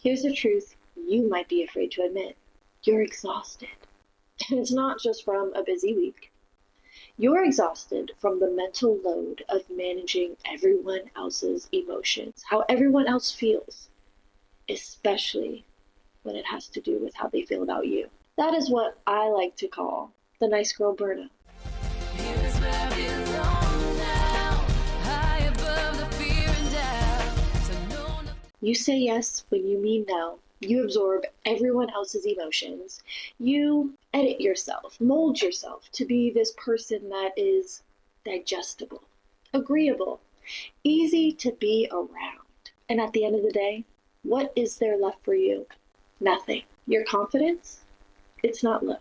Here's the truth you might be afraid to admit. You're exhausted. And it's not just from a busy week. You're exhausted from the mental load of managing everyone else's emotions, how everyone else feels, especially when it has to do with how they feel about you. That is what I like to call the nice girl burnout. You say yes when you mean no. You absorb everyone else's emotions. You edit yourself, mold yourself to be this person that is digestible, agreeable, easy to be around. And at the end of the day, what is there left for you? Nothing. Your confidence? It's not low.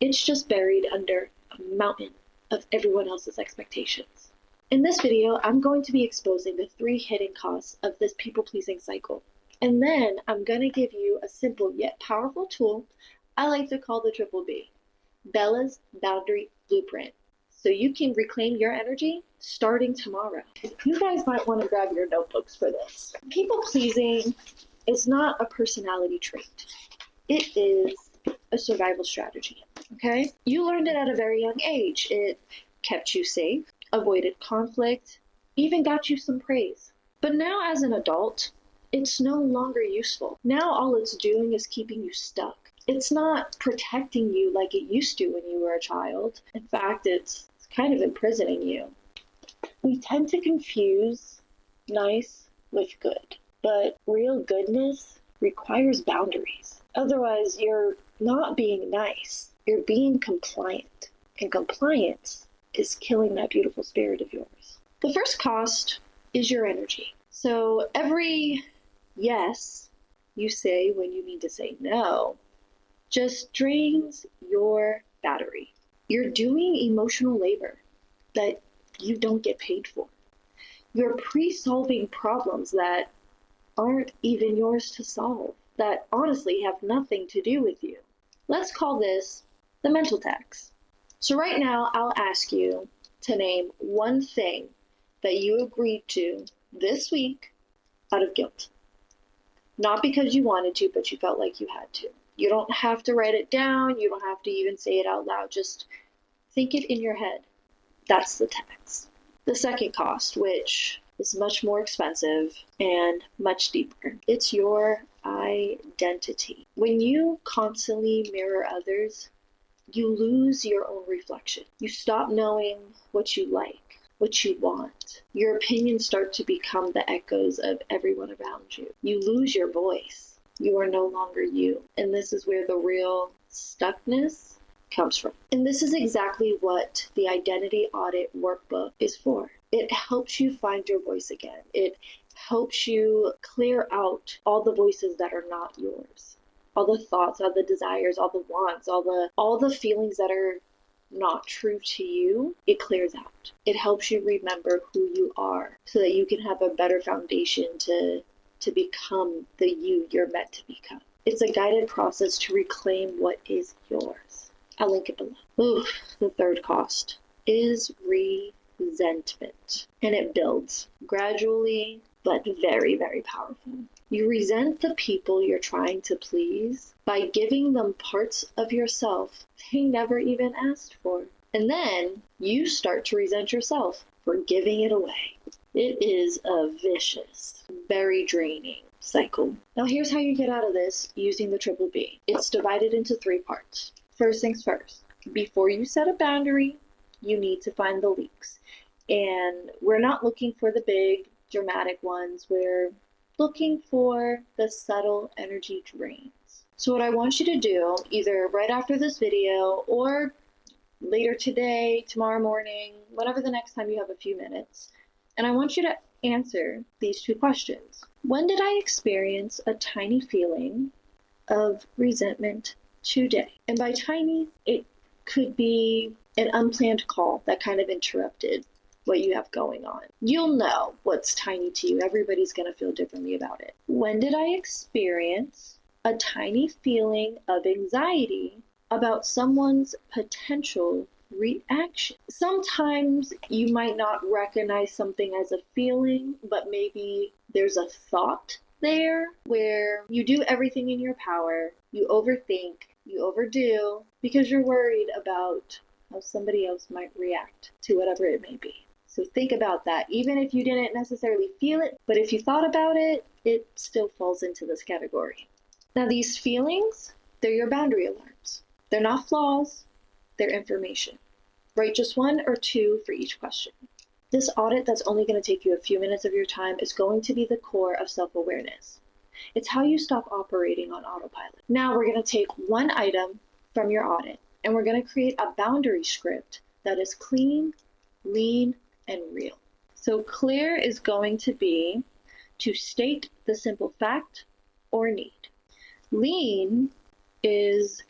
It's just buried under a mountain of everyone else's expectations. In this video, I'm going to be exposing the 3 hidden costs of this people-pleasing cycle. And then I'm going to give you a simple yet powerful tool I like to call the triple B, Bella's Boundary Blueprint, so you can reclaim your energy starting tomorrow. You guys might want to grab your notebooks for this. People-pleasing is not a personality trait. It is a survival strategy, okay? You learned it at a very young age. It kept you safe, avoided conflict, even got you some praise. But now as an adult, it's no longer useful. Now all it's doing is keeping you stuck. It's not protecting you like it used to when you were a child. In fact, it's kind of imprisoning you. We tend to confuse nice with good, but real goodness requires boundaries. Otherwise, you're not being nice. You're being compliant. And compliance is killing that beautiful spirit of yours. The first cost is your energy. So every yes you say when you need to say no just drains your battery. You're doing emotional labor that you don't get paid for. You're pre-solving problems that aren't even yours to solve, that honestly have nothing to do with you. Let's call this the mental tax. So right now, I'll ask you to name one thing that you agreed to this week out of guilt. Not because you wanted to, but you felt like you had to. You don't have to write it down. You don't have to even say it out loud. Just think it in your head. That's the tax. The second cost, which is much more expensive and much deeper, it's your identity. When you constantly mirror others, you lose your own reflection. You stop knowing what you like, what you want. Your opinions start to become the echoes of everyone around you. You lose your voice. You are no longer you. And this is where the real stuckness comes from. And this is exactly what the Identity Audit Workbook is for. It helps you find your voice again. It helps you clear out all the voices that are not yours. All the thoughts, all the desires, all the wants, all the feelings that are not true to you, it clears out. It helps you remember who you are so that you can have a better foundation to become the you you're meant to become. It's a guided process to reclaim what is yours. I'll link it below. Ooh, the third cost is resentment. And it builds gradually, but very, very powerful. You resent the people you're trying to please by giving them parts of yourself they never even asked for. And then you start to resent yourself for giving it away. It is a vicious, very draining cycle. Now here's how you get out of this using the triple B. It's divided into 3 parts. First things first, before you set a boundary, you need to find the leaks. And we're not looking for the big, dramatic ones. We're looking for the subtle energy drains. So what I want you to do, either right after this video or later today, tomorrow morning, whatever the next time you have a few minutes, and I want you to answer these 2 questions. When did I experience a tiny feeling of resentment today? And by tiny, it could be an unplanned call that kind of interrupted what you have going on. You'll know what's tiny to you. Everybody's going to feel differently about it. When did I experience a tiny feeling of anxiety about someone's potential reaction? Sometimes you might not recognize something as a feeling, but maybe there's a thought there where you do everything in your power, you overthink, you overdo because you're worried about how somebody else might react to whatever it may be. So think about that. Even if you didn't necessarily feel it, but if you thought about it, it still falls into this category. Now, these feelings, they're your boundary alarms. They're not flaws, they're information. Write just 1 or 2 for each question. This audit that's only going to take you a few minutes of your time is going to be the core of self-awareness. It's how you stop operating on autopilot. Now we're going to take one item from your audit and we're going to create a boundary script that is clean, lean, and real. So clear is going to be to state the simple fact or need. Lean is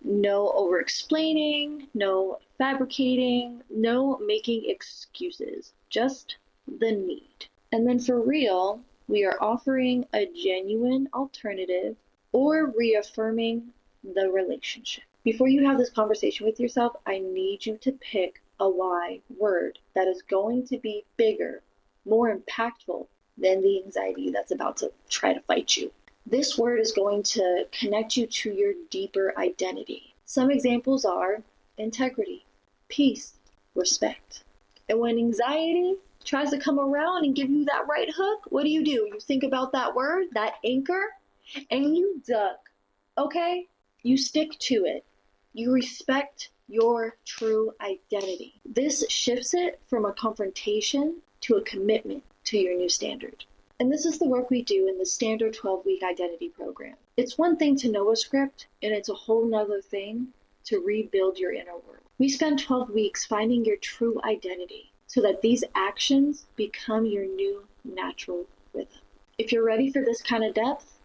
no over-explaining, no fabricating, no making excuses, just the need. And then for real, we are offering a genuine alternative or reaffirming the relationship. Before you have this conversation with yourself, I need you to pick a why word that is going to be bigger, more impactful than the anxiety that's about to try to fight you. This word is going to connect you to your deeper identity. Some examples are integrity, peace, respect. And when anxiety tries to come around and give you that right hook, what do? You think about that word, that anchor, and you duck, okay? You stick to it. You respect your true identity. This shifts it from a confrontation to a commitment to your new standard. And this is the work we do in the standard 12-week identity program. It's one thing to know a script, and it's a whole nother thing to rebuild your inner world. We spend 12 weeks finding your true identity so that these actions become your new natural rhythm. If you're ready for this kind of depth,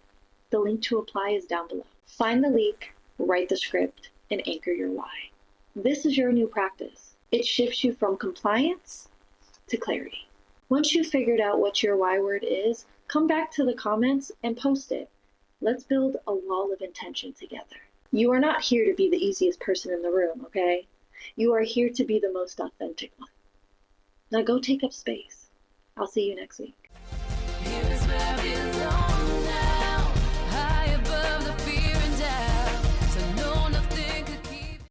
the link to apply is down below. Find the link, write the script, and anchor your why. This is your new practice. It shifts you from compliance to clarity. Once you've figured out what your why word is, come back to the comments and post it. Let's build a wall of intention together. You are not here to be the easiest person in the room, okay? You are here to be the most authentic one. Now go take up space. I'll see you next week.